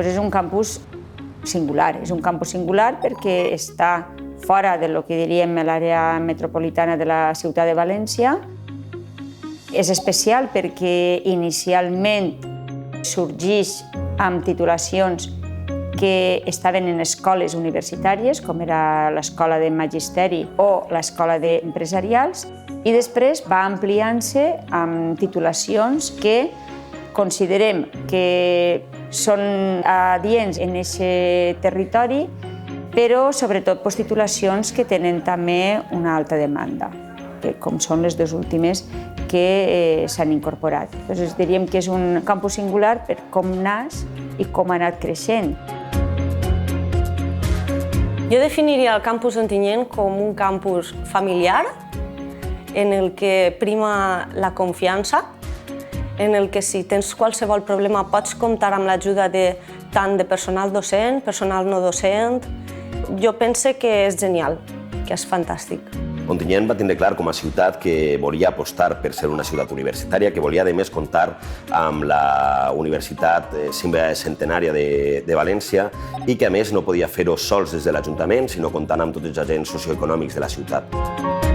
és un campus singular. És un campus singular perquè està fora del que diríem l'àrea metropolitana de la ciutat de València. És especial perquè inicialment sorgeix amb titulacions que estaven en escoles universitàries, com era l'escola de magisteri o l'escola d'empresarials, i després va ampliant-se amb titulacions que considerem que són adients en aquest territori, però sobretot titulacions que tenen també una alta demanda, com són les dues últimes que s'han incorporat. Llavors diríem que és un campus singular per com naix i com ha anat creixent. Jo definiria el campus d'Ontinyent com un campus familiar, en el que prima la confiança, en el que si tens qualsevol problema pots comptar amb l'ajuda tant de personal docent, personal no docent. Jo penso que és genial, que és fantàstic. Ontinyent va tindre clar com a ciutat que volia apostar per ser una ciutat universitària, que volia, a més, comptar amb la Universitat Centenària de València i que, a més, no podia fer-ho sols des de l'Ajuntament, sinó comptant amb tots els agents socioeconòmics de la ciutat.